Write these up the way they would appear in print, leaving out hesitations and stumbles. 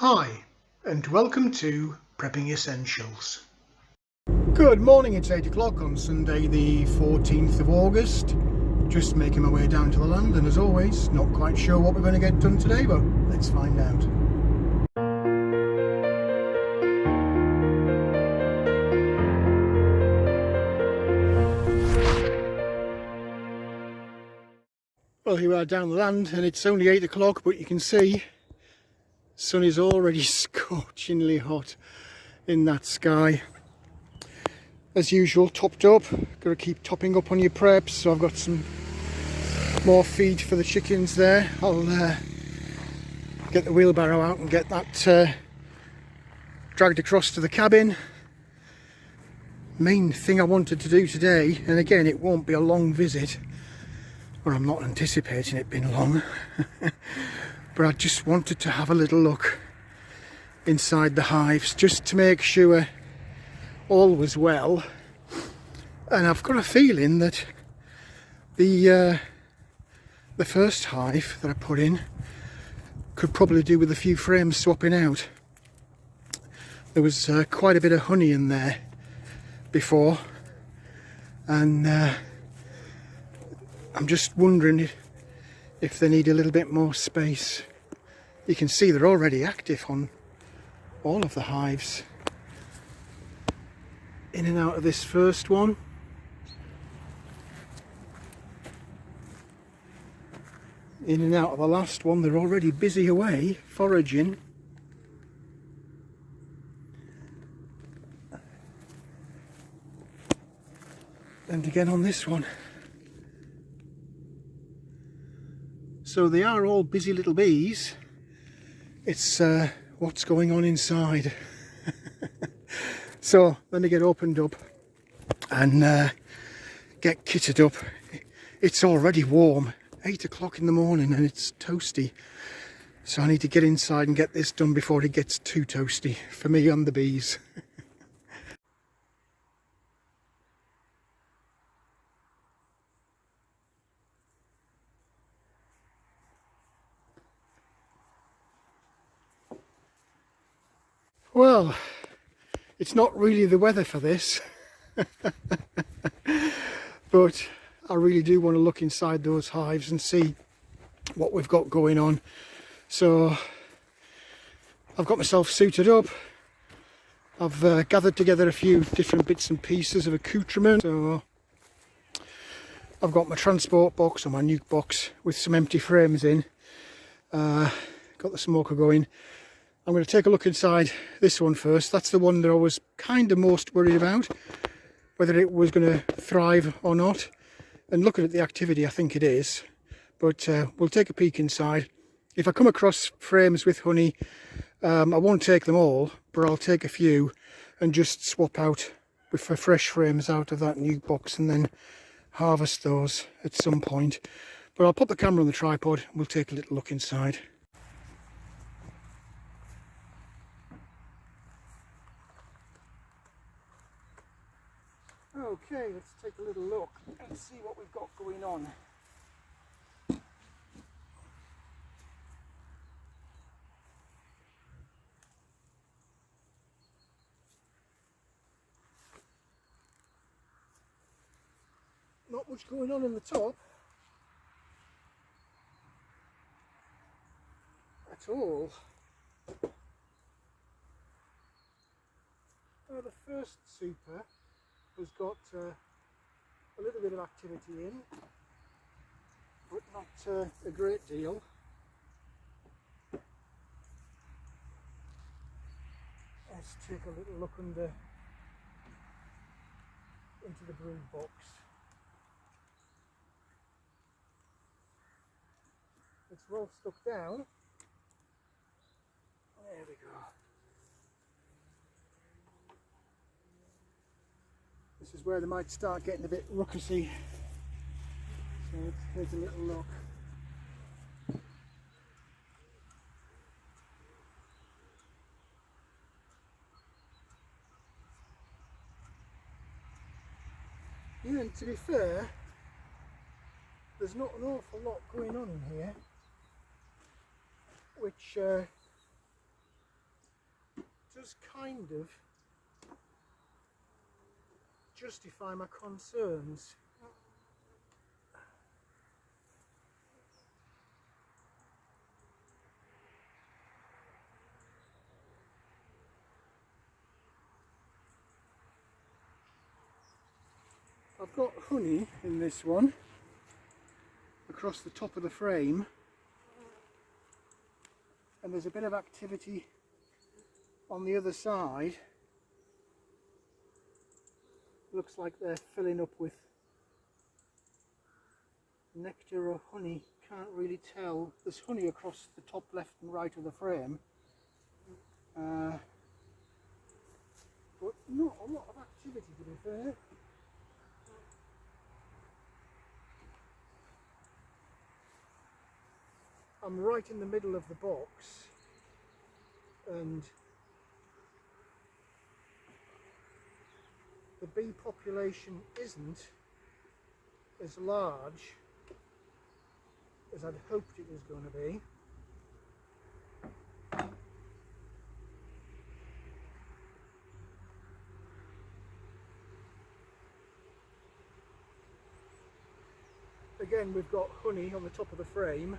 Hi, and welcome to Prepping Essentials. Good morning, it's 8 o'clock on Sunday the 14th of August. Just making my way down to the land, and as always, not quite sure what we're going to get done today, but let's find out. Well, here we are down the land, and it's only 8 o'clock, but you can see the sun is already scorchingly hot in that sky. As usual, topped up. Got to keep topping up on your preps. So I've got some more feed for the chickens there. I'll get the wheelbarrow out and get that dragged across to the cabin. Main thing I wanted to do today, and again it won't be a long visit, or I'm not anticipating it being long, but I just wanted to have a little look inside the hives just to make sure all was well. And I've got a feeling that the first hive that I put in could probably do with a few frames swapping out. There was quite a bit of honey in there before, and I'm just wondering if they need a little bit more space. You can see they're already active on all of the hives. In and out of this first one. In and out of the last one. They're already busy away foraging. And again on this one. So they are all busy little bees. It's what's going on inside. So let me get opened up and get kitted up. It's already warm, 8 o'clock in the morning, and it's toasty. So I need to get inside and get this done before it gets too toasty for me and the bees. Well, it's not really the weather for this, but I really do want to look inside those hives and see what we've got going on. So I've got myself suited up. I've gathered together a few different bits and pieces of accoutrement. So I've got my transport box or my nuke box with some empty frames in. Got the smoker going. I'm going to take a look inside this one first. That's the one that I was kind of most worried about, whether it was going to thrive or not. And looking at the activity, I think it is. But we'll take a peek inside. If I come across frames with honey, I won't take them all, but I'll take a few and just swap out with fresh frames out of that new box and then harvest those at some point. But I'll put the camera on the tripod and we'll take a little look inside. Okay, let's take a little look and see what we've got going on. Not much going on in the top at all. The first super has got a little bit of activity in, but not a great deal. Let's take a little look into the brood box. It's well stuck down. There we go. This is where they might start getting a bit ruckusy. So let's take a little look. Yeah, and to be fair, there's not an awful lot going on in here, which does kind of justify my concerns. I've got honey in this one across the top of the frame, and there's a bit of activity on the other side. Looks like they're filling up with nectar or honey, can't really tell. There's honey across the top left and right of the frame, but not a lot of activity, to be fair. I'm right in the middle of the box, and the bee population isn't as large as I'd hoped it was going to be. Again, we've got honey on the top of the frame.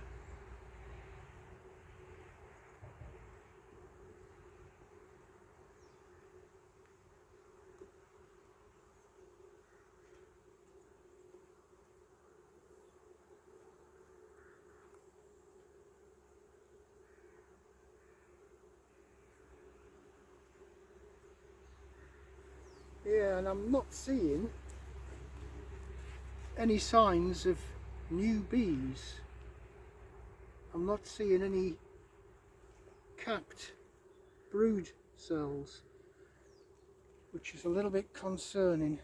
Yeah, and I'm not seeing any signs of new bees. I'm not seeing any capped brood cells, which is a little bit concerning.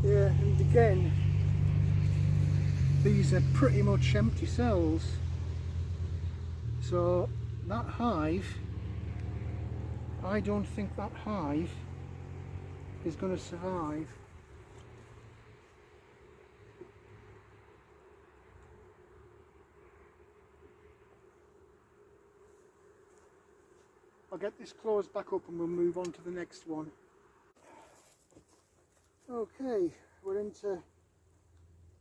Yeah, and again, these are pretty much empty cells, so that hive, I don't think that hive is going to survive. I'll get this closed back up and we'll move on to the next one. Okay, we're into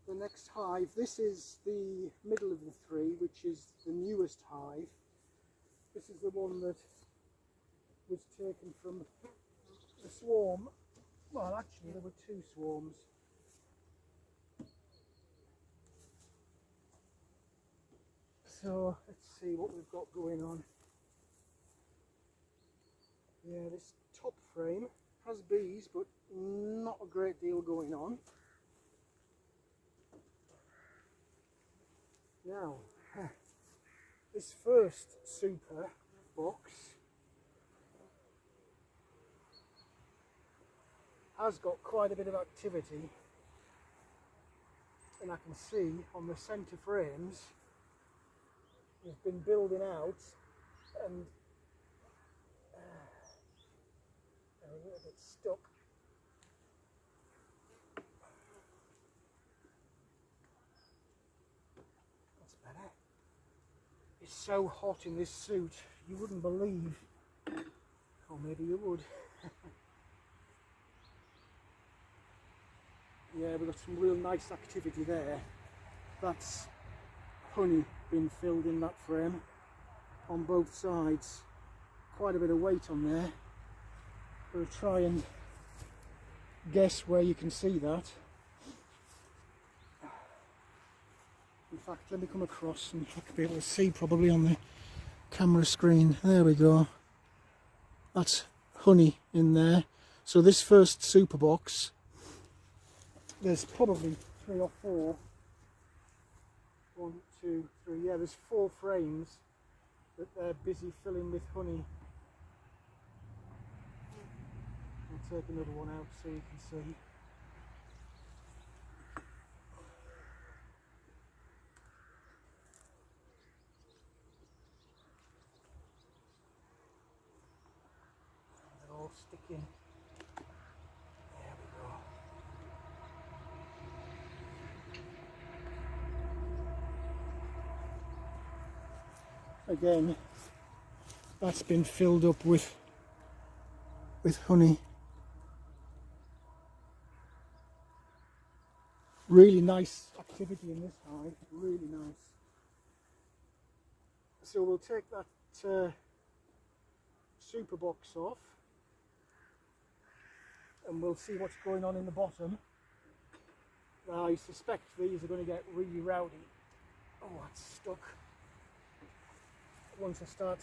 the next hive. This is the middle of the three, which is the newest hive. This is the one that was taken from the swarm. Well, actually there were two swarms. So let's see what we've got going on. Yeah, this top frame has bees, but not a great deal going on. Now, this first super box has got quite a bit of activity, and I can see on the centre frames they've been building out, and they're a little bit stuck. That's better. It's so hot in this suit, you wouldn't believe, or maybe you would. Yeah, we've got some real nice activity there. That's honey being filled in that frame on both sides. Quite a bit of weight on there. We'll try and guess where you can see that. In fact, let me come across and I can be able to see probably on the camera screen. There we go. That's honey in there. So this first super box, there's probably 3 or 4. 1, 2, 3. Yeah, there's 4 frames that they're busy filling with honey. I'll take another one out so you can see. sticking. There we go. Again, that's been filled up with honey. Really nice activity in this hive, really nice. So we'll take that super box off and we'll see what's going on in the bottom. Now I suspect these are going to get really rowdy. Oh, that's stuck. Once I start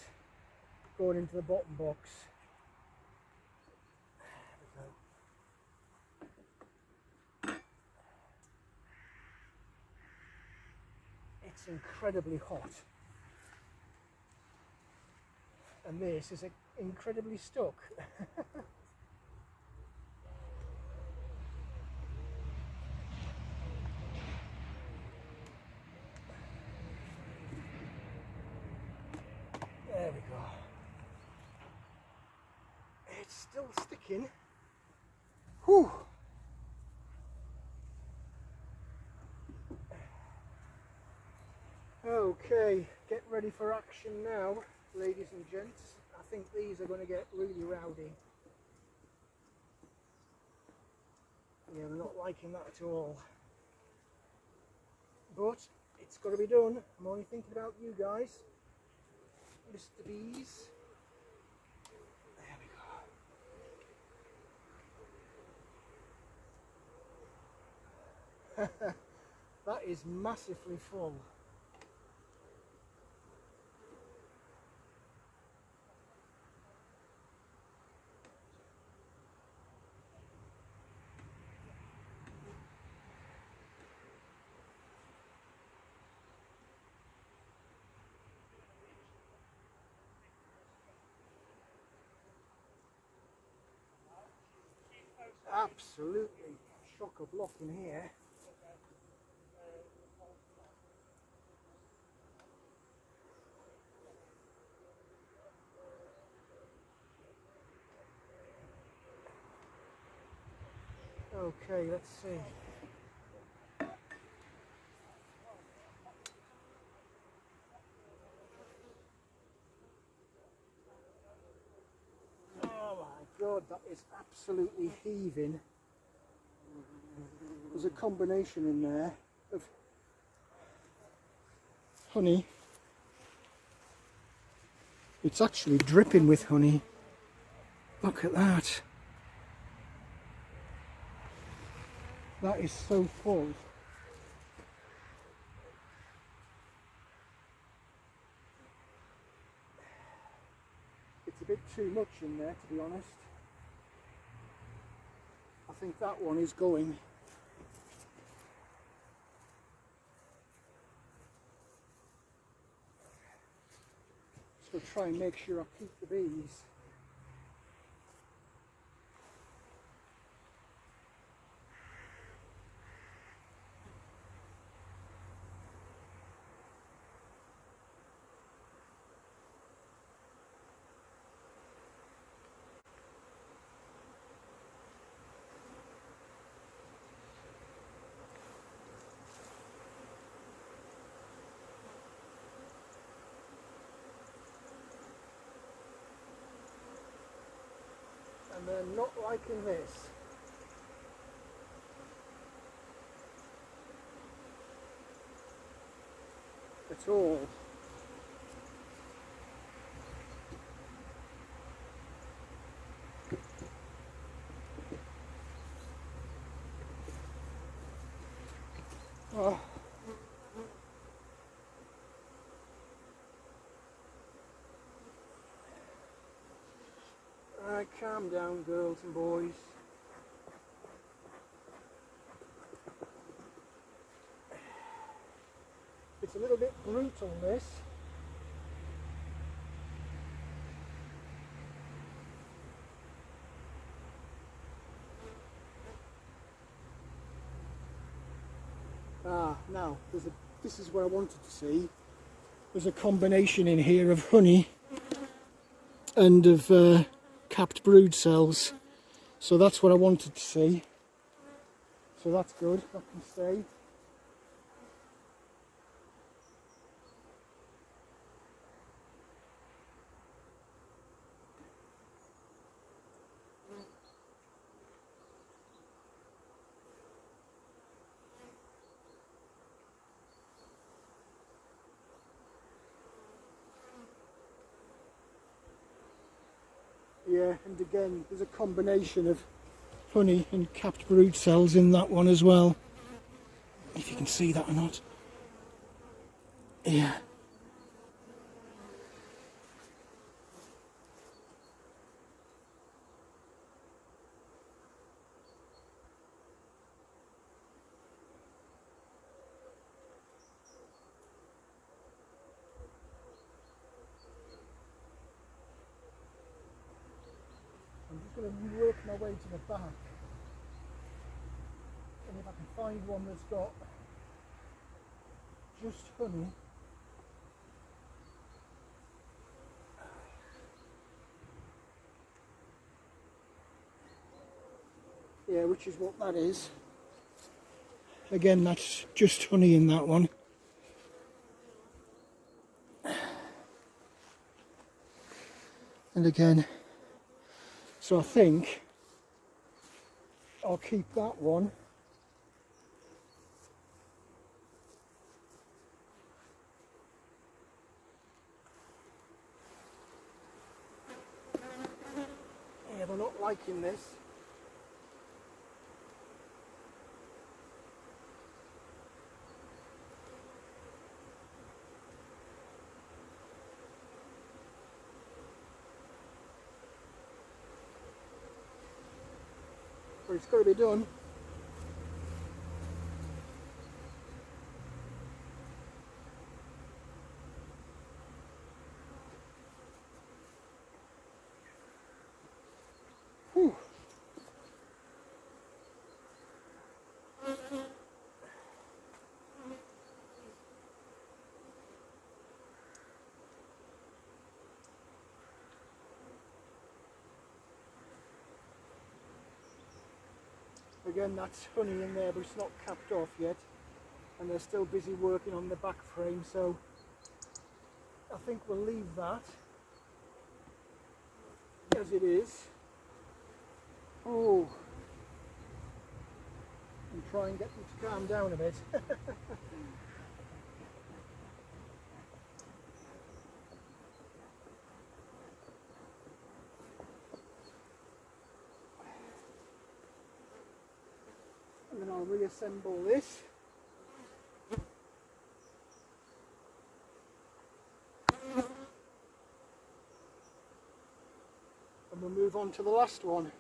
going into the bottom box. It's incredibly hot. And this is incredibly stuck. There we go. It's still sticking. Whew. Okay, get ready for action now, ladies and gents. I think these are going to get really rowdy. Yeah, I'm not liking that at all. But it's got to be done. I'm only thinking about you guys. Mr. Bees. There we go. That is massively full. Absolutely chock-a-block in here. Okay, let's see. Oh my God, that is absolutely heaving. There's a combination in there of honey. It's actually dripping with honey. Look at that. That is so full. It's a bit too much in there, to be honest. I think that one is going. So try and make sure I keep the bees. And they're not liking this. At all. Oh. Right, calm down, girls and boys. It's a little bit brutal, this. Now, this is what I wanted to see. There's a combination in here of honey and of capped brood cells. So that's what I wanted to see. So that's good, that can stay. Yeah, and again, there's a combination of honey and capped brood cells in that one as well. If you can see that or not. Yeah. I'm just going to work my way to the back, and if I can find one that's got just honey, yeah, which is what that is. Again, that's just honey in that one. And again, so I think I'll keep that one. Yeah, they're not liking this. But it's got to be done. Whew. Again, that's honey in there, but it's not capped off yet, and they're still busy working on the back frame, so I think we'll leave that as it is. Oh, and try and get them to calm down a bit. And then I'll reassemble this. And we'll move on to the last one.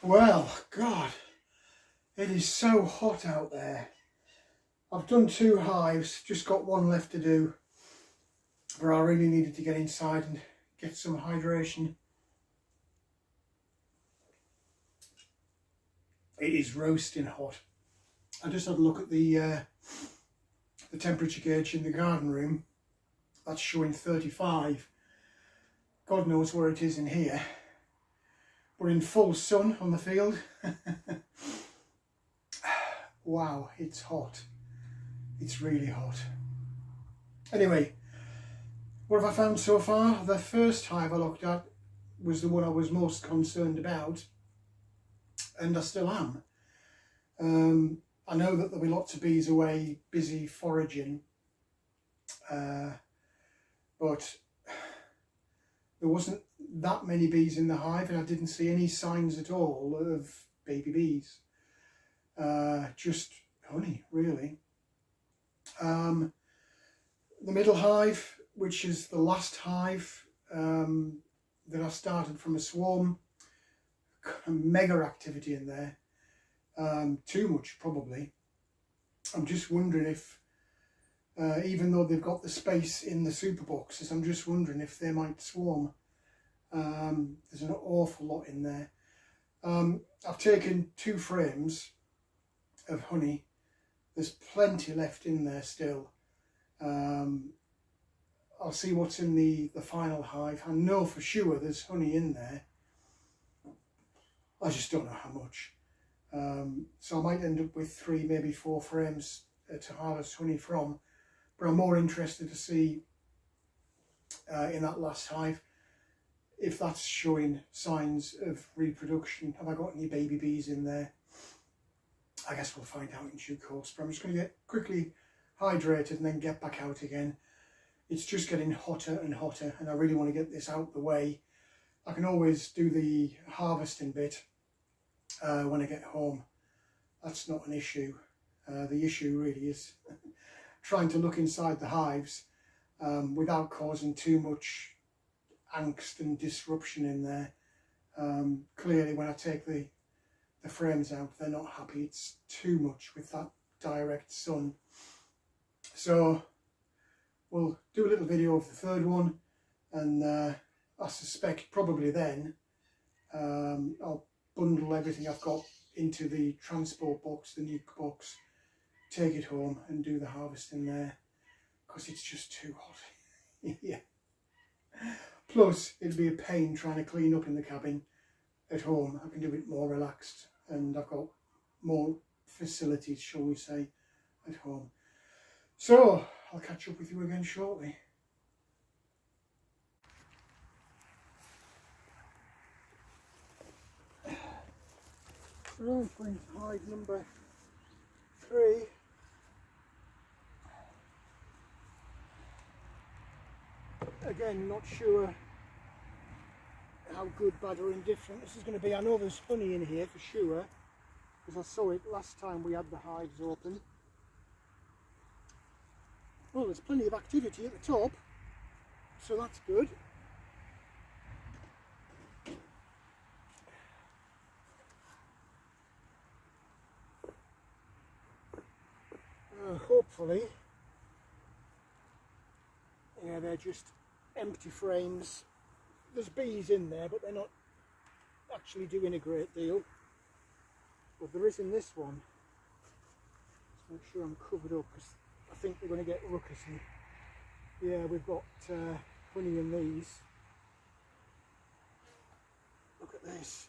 Well, God, it is so hot out there. I've done 2 hives, just got one left to do, but I really needed to get inside and get some hydration. It is roasting hot. I just had a look at the temperature gauge in the garden room. That's showing 35. God knows where it is in here. We're in full sun on the field. Wow, it's hot. It's really hot. Anyway, what have I found so far? The first hive I looked at was the one I was most concerned about, and I still am. I know that there'll be lots of bees away busy foraging, but there wasn't that many bees in the hive, and I didn't see any signs at all of baby bees. Just honey, really. The middle hive, which is the last hive that I started from a swarm, mega activity in there. Too much, probably. I'm just wondering if, even though they've got the space in the super boxes, I'm just wondering if they might swarm. There's an awful lot in there. I've taken 2 frames of honey. There's plenty left in there still. I'll see what's in the final hive. I know for sure there's honey in there. I just don't know how much. So I might end up with 3, maybe 4 frames to harvest honey from. But I'm more interested to see in that last hive if that's showing signs of reproduction. Have I got any baby bees in there? I guess we'll find out in due course. But I'm just going to get quickly hydrated and then get back out again. It's just getting hotter and hotter, and I really want to get this out the way. I can always do the harvesting bit when I get home. That's not an issue. The issue really is trying to look inside the hives without causing too much angst and disruption in there. Clearly when I take the frames out, they're not happy. It's too much with that direct sun. So we'll do a little video of the third one, and I suspect probably then I'll bundle everything I've got into the transport box, the nuke box, take it home and do the harvesting there, because it's just too hot. Yeah. Plus it'd be a pain trying to clean up in the cabin. At home I can do it more relaxed, and I've got more facilities, shall we say, at home. So I'll catch up with you again shortly. So I'm going to hive number 3. Again, not sure how good, bad or indifferent this is going to be. I know there's honey in here for sure, because I saw it last time we had the hives open. Well, there's plenty of activity at the top, so that's good. Hopefully, yeah, they're just empty frames. There's bees in there, but they're not actually doing a great deal. But there is in this one. Just make sure I'm covered up, because I think they're going to get ruckusy. Yeah, we've got honey in these. Look at this.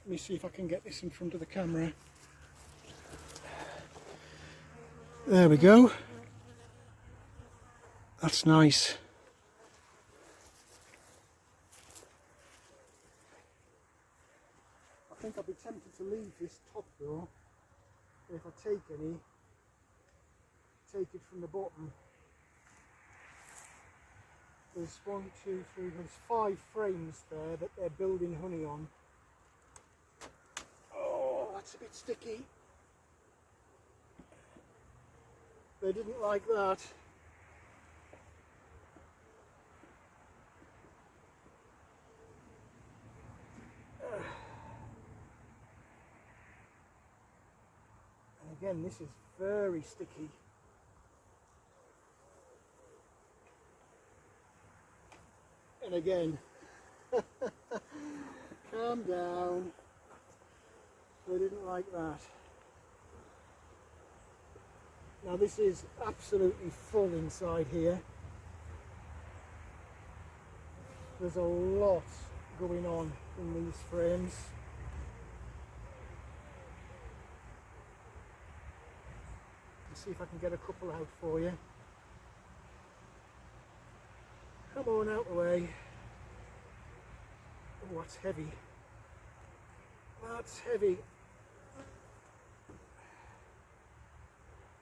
Let me see if I can get this in front of the camera. There we go. That's nice. I think I'll be tempted to leave this top though. If I take any, take it from the bottom. There's 1, 2, 3, there's 5 frames there that they're building honey on. Oh, that's a bit sticky. They didn't like that. And again, this is very sticky. And again, calm down. They didn't like that. Now this is absolutely full inside here. There's a lot going on in these frames. Let's see if I can get a couple out for you. Come on, out the way. Oh, that's heavy. That's heavy.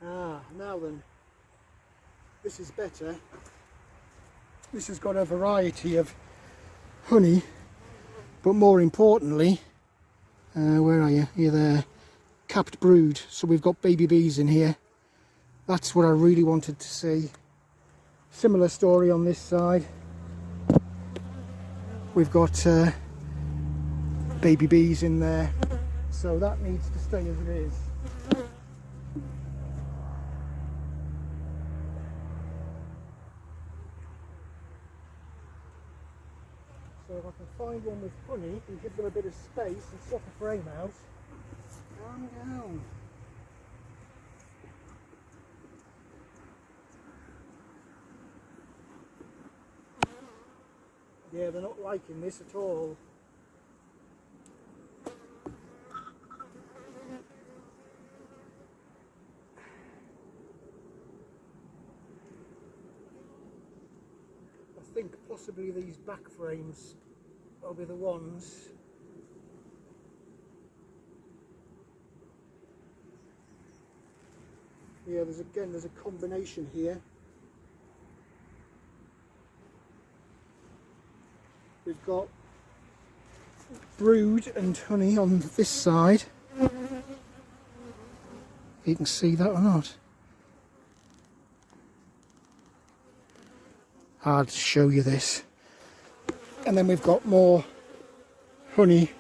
Ah, now then, this is better. This has got a variety of honey, but more importantly, where are you? You're there. Capped brood. So we've got baby bees in here. That's what I really wanted to see. Similar story on this side. We've got baby bees in there. So that needs to stay as it is. So if I can find one with honey and give them a bit of space and swap a frame out. Calm down. Yeah, they're not liking this at all. I think possibly these back frames will be the ones. Yeah, there's a combination here. We've got brood and honey on this side. If you can see that or not. Hard to show you this. And then we've got more honey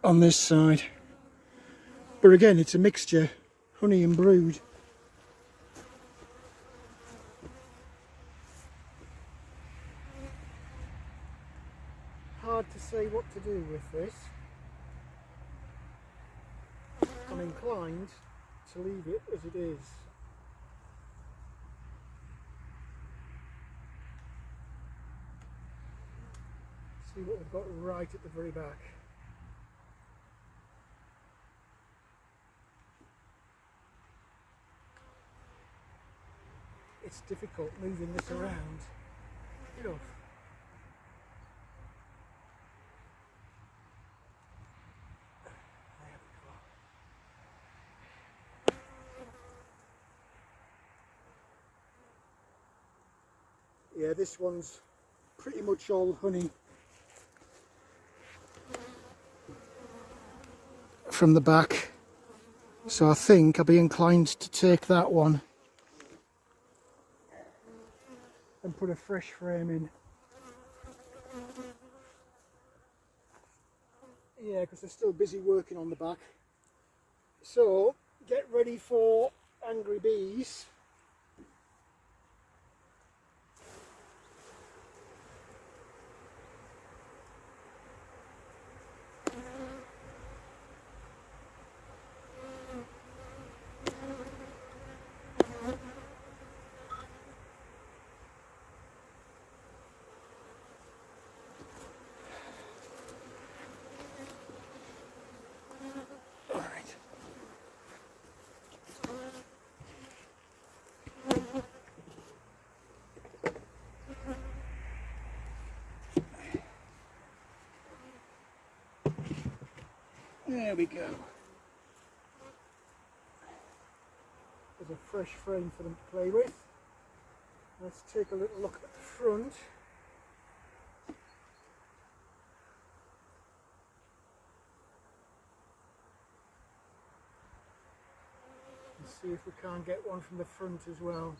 on this side. But again, it's a mixture, honey and brood. Hard to say what to do with this. I'm inclined to leave it as it is. See what we've got right at the very back. It's difficult moving this around. You know. Yeah, this one's pretty much all honey from the back, so I think I'll be inclined to take that one and put a fresh frame in. Yeah, because they're still busy working on the back. So get ready for angry bees. There we go. There's a fresh frame for them to play with. Let's take a little look at the front. And see if we can't get one from the front as well.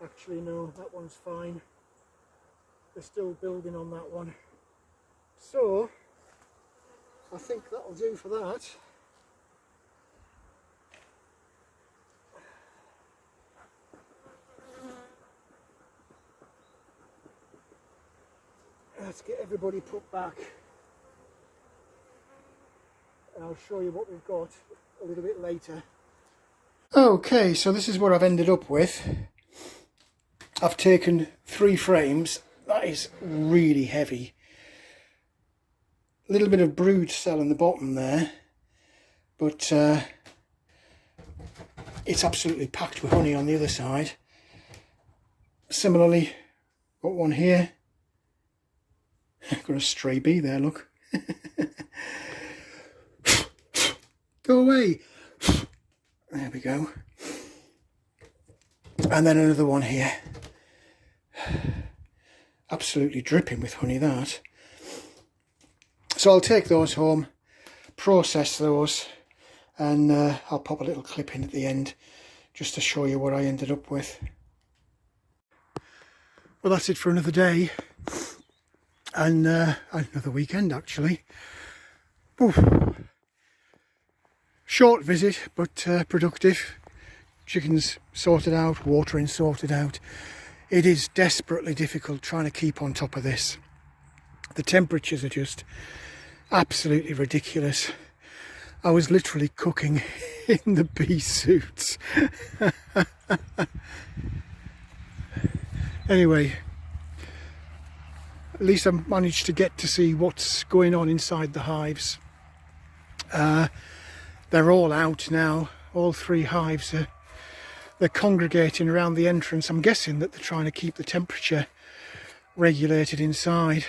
Actually no, that one's fine. They're still building on that one. So, I think that'll do for that. Let's get everybody put back. And I'll show you what we've got a little bit later. Okay, so this is what I've ended up with. I've taken 3 frames. That is really heavy. A little bit of brood cell in the bottom there, but it's absolutely packed with honey on the other side. Similarly, got one here. Got a stray bee there, look. Go away. There we go. And then another one here. Absolutely dripping with honey, that. So I'll take those home, process those, and I'll pop a little clip in at the end just to show you what I ended up with. Well, that's it for another day, and another weekend actually. Oof. Short visit, but productive. Chickens sorted out, watering sorted out. It is desperately difficult trying to keep on top of this. The temperatures are just absolutely ridiculous. I was literally cooking in the bee suits. Anyway, at least I managed to get to see what's going on inside the hives. They're all out now. All 3 hives they're congregating around the entrance. I'm guessing that they're trying to keep the temperature regulated inside.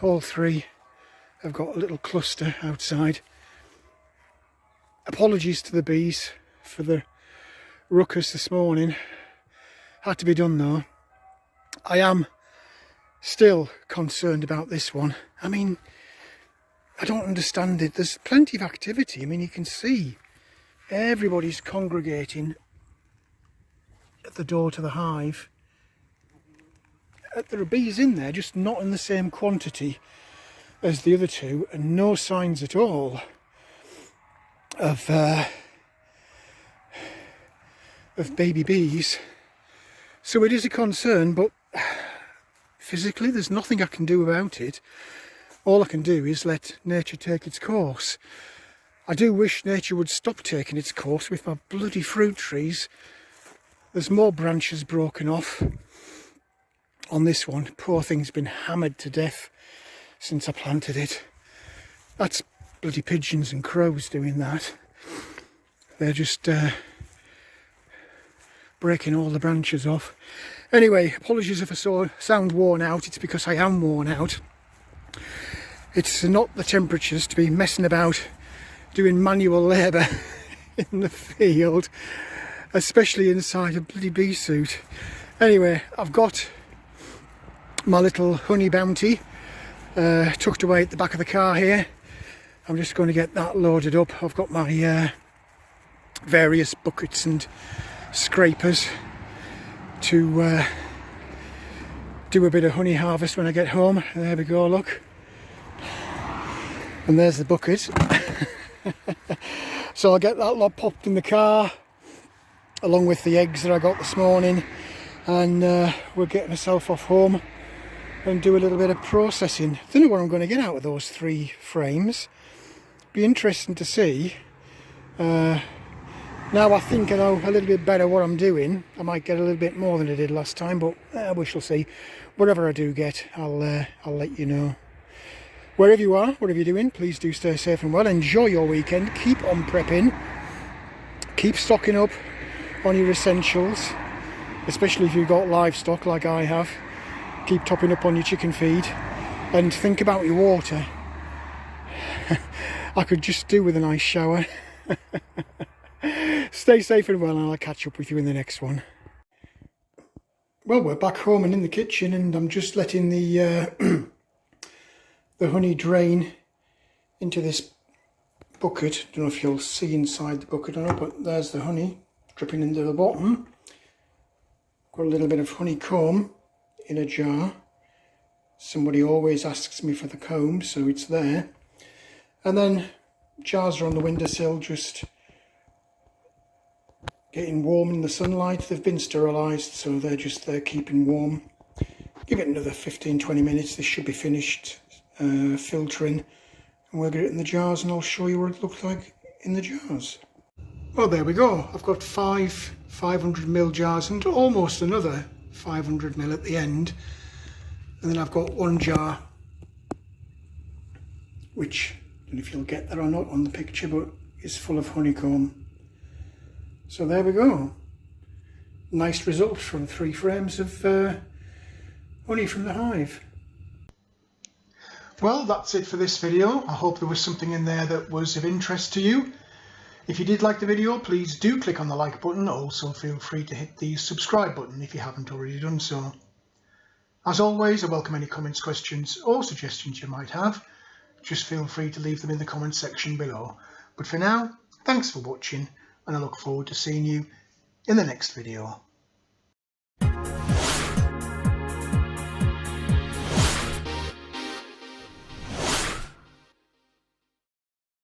All 3 have got a little cluster outside. Apologies to the bees for the ruckus this morning. Had to be done though. I am still concerned about this one. I mean, I don't understand it. There's plenty of activity. I mean, you can see everybody's congregating at the door to the hive. There are bees in there, just not in the same quantity as the other 2, and no signs at all of baby bees. So it is a concern, but physically there's nothing I can do about it. All I can do is let nature take its course. I do wish nature would stop taking its course with my bloody fruit trees. There's more branches broken off on this one. Poor thing's been hammered to death since I planted it. That's bloody pigeons and crows doing that. They're just breaking all the branches off. Anyway, apologies if I sound worn out. It's because I am worn out. It's not the temperatures to be messing about doing manual labour in the field, especially inside a bloody bee suit. Anyway, I've got my little honey bounty tucked away at the back of the car here. I'm just going to get that loaded up. I've got my various buckets and scrapers to do a bit of honey harvest when I get home. There we go, look. And there's the bucket. So I'll get that lot popped in the car along with the eggs that I got this morning, and we'll get myself off home and do a little bit of processing. Don't know what I'm going to get out of those 3 frames. Be interesting to see. Now I think I know a little bit better what I'm doing. I might get a little bit more than I did last time, but we shall see. Whatever I do get, I'll let you know. Wherever you are, whatever you're doing, please do stay safe and well. Enjoy your weekend. Keep on prepping. Keep stocking up on your essentials, especially if you've got livestock like I have. Keep topping up on your chicken feed, and think about your water. I could just do with a nice shower. Stay safe and well, and I'll catch up with you in the next one. Well, we're back home and in the kitchen, and I'm just letting the the honey drain into this bucket. Don't know if you'll see inside the bucket or not, but there's the honey dripping into the bottom. Got a little bit of honeycomb in a jar. Somebody always asks me for the comb, so it's there. And then jars are on the windowsill, just getting warm in the sunlight. They've been sterilised, so they're just there keeping warm. Give it another 15-20 minutes, this should be finished filtering, and we'll get it in the jars and I'll show you what it looks like in the jars. Well, there we go. I've got 5 500ml jars and almost another 500ml at the end, and then I've got 1 jar which, I don't know if you'll get that or not on the picture, but is full of honeycomb. So there we go. Nice result from 3 frames of honey from the hive. Well, that's it for this video. I hope there was something in there that was of interest to you. If you did like the video, please do click on the like button. Also feel free to hit the subscribe button if you haven't already done so. As always, I welcome any comments, questions or suggestions you might have. Just feel free to leave them in the comments section below. But for now, thanks for watching, and I look forward to seeing you in the next video.